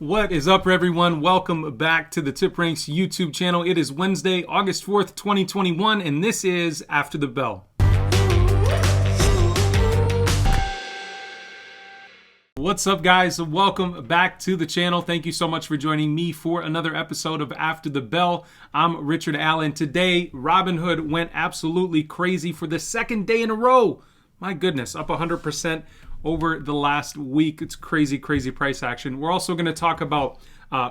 What is up, everyone? Welcome back to the TipRanks YouTube channel. It is Wednesday, August 4th, 2021, and this is After the Bell. What's up, guys? Welcome back to the channel. Thank you so much for joining me for another episode of After the Bell. I'm Richard Allen. Today, Robinhood went absolutely crazy for the second day in a row. My goodness, up 100% over the last week. It's crazy, crazy price action. We're also going to talk about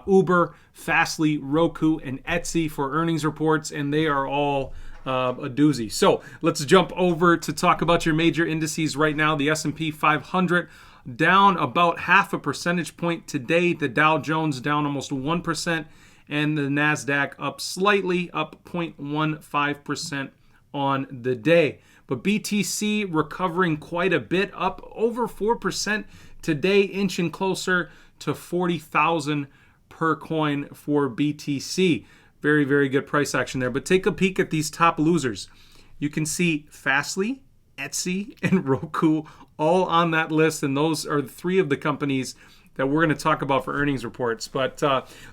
Uber, FSLY, Roku, and Etsy for earnings reports, and they are all a doozy. So let's jump over to talk about your major indices right now. The S&P 500 down about half a percentage point today. The Dow Jones down almost 1%, and the NASDAQ up slightly, up 0.15% on the day. But BTC recovering quite a bit, up over 4% today, inching closer to 40,000 per coin for BTC. Very, very good price action there. But take a peek at these top losers. You can see FSLY, Etsy, and Roku all on that list, and those are three of the companies that we're going to talk about for earnings reports. But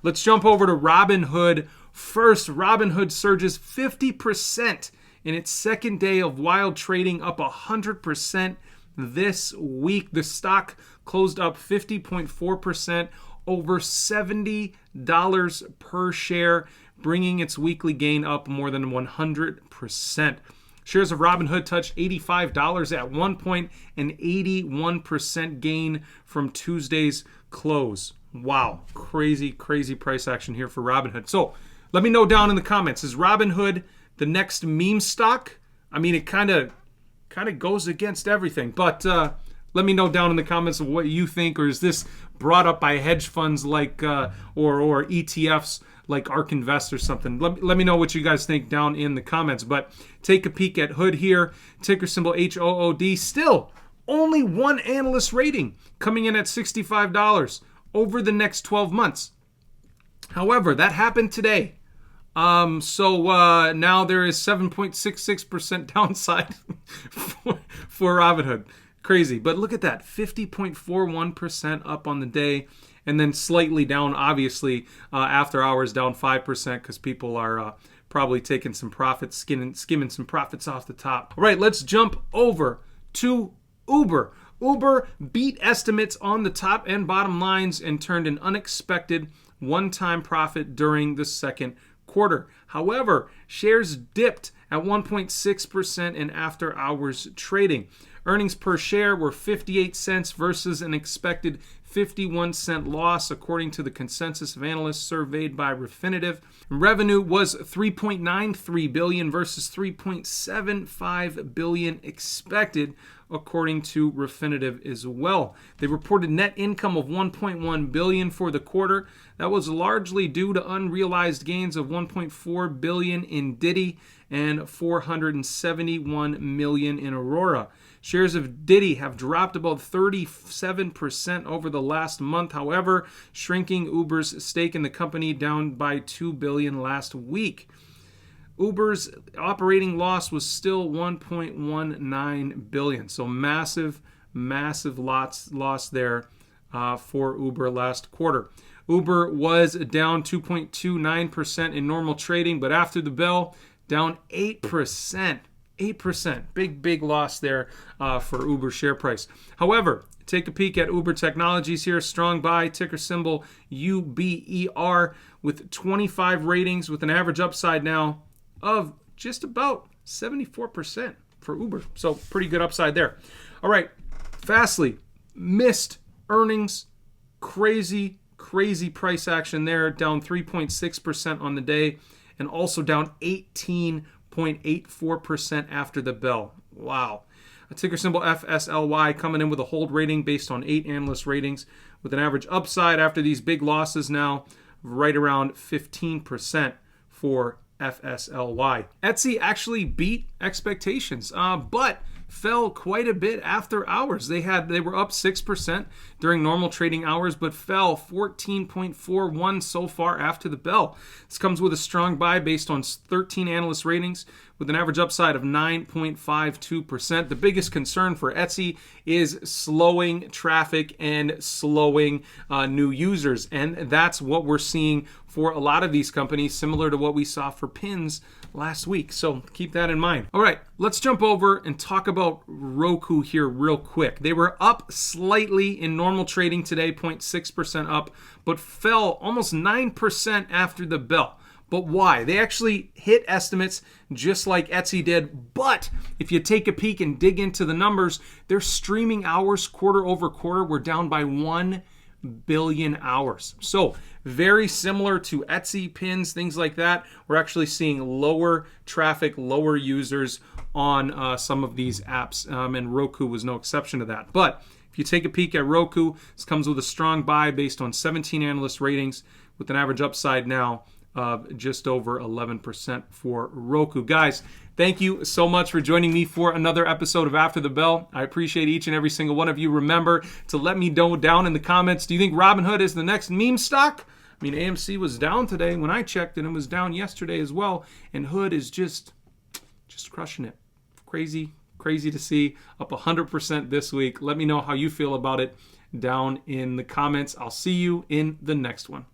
let's jump over to Robinhood first. Robinhood surges 50% in its second day of wild trading, up 100% this week. The stock closed up 50.4%, over $70 per share, bringing its weekly gain up more than 100%. Shares of Robinhood touched $85 at one point, an 81% gain from Tuesday's close. Wow, crazy, crazy price action here for Robinhood. So let me know down in the comments, is Robinhood the next meme stock? I mean, it kind of goes against everything, but let me know down in the comments of what you think, or is this brought up by hedge funds like or ETFs like ARK Invest or something? Let me know what you guys think down in the comments. But take a peek at Hood here, ticker symbol HOOD. Still only one analyst rating, coming in at $65 over the next 12 months. However, that happened today. So now there is 7.66% downside for Robinhood. Crazy. But look at that, 50.41% up on the day, and then slightly down, obviously, after hours, down 5% because people are probably taking some profits, skimming some profits off the top. All right, let's jump over to Uber. Uber beat estimates on the top and bottom lines and turned an unexpected one-time profit during the second quarter. However, shares dipped at 1.6% in after-hours trading. Earnings per share were 58 cents versus an expected 51-cent loss, according to the consensus of analysts surveyed by Refinitiv. Revenue was $3.93 billion versus $3.75 billion expected, according to Refinitiv as well. They reported net income of $1.1 billion for the quarter. That was largely due to unrealized gains of $1.4 billion in Diddy and $471 million in Aurora. Shares of Diddy have dropped about 37% over the last month, however, shrinking Uber's stake in the company down by $2 billion last week. Uber's operating loss was still $1.19 billion. So massive loss there for Uber last quarter. Uber was down 2.29% in normal trading, but after the bell, down 8%. 8%. Big loss there for Uber share price. However, take a peek at Uber Technologies here. Strong buy, ticker symbol UBER, with 25 ratings, with an average upside now of just about 74% for Uber. So pretty good upside there. All right, FSLY missed earnings. Crazy price action there, down 3.6% on the day, and also down 18.84% after the bell. Wow. A ticker symbol FSLY coming in with a hold rating based on 8 analyst ratings, with an average upside after these big losses now right around 15% for FSLY. Etsy actually beat expectations, but fell quite a bit after hours. They were up 6% during normal trading hours, but fell 14.41 so far after the bell. This comes with a strong buy based on 13 analyst ratings, with an average upside of 9.52%. The biggest concern for Etsy is slowing traffic and slowing new users. And that's what we're seeing for a lot of these companies, similar to what we saw for pins last week. So keep that in mind. All right, let's jump over and talk about Roku here real quick. They were up slightly in normal trading today, 0.6% up, but fell almost 9% after the bell. But why? They actually hit estimates just like Etsy did. But if you take a peek and dig into the numbers, their streaming hours quarter over quarter were down by 1 billion hours. So very similar to Etsy, pins, things like that. We're actually seeing lower traffic, lower users on some of these apps, and Roku was no exception to that. But if you take a peek at Roku, this comes with a strong buy based on 17 analyst ratings with an average upside now of just over 11% for Roku. Guys, thank you so much for joining me for another episode of After the Bell. I appreciate each and every single one of you. Remember to let me know down in the comments, do you think Robinhood is the next meme stock? I mean, AMC was down today when I checked, and it was down yesterday as well. And Hood is just crushing it. Crazy to see. Up 100% this week. Let me know how you feel about it down in the comments. I'll see you in the next one.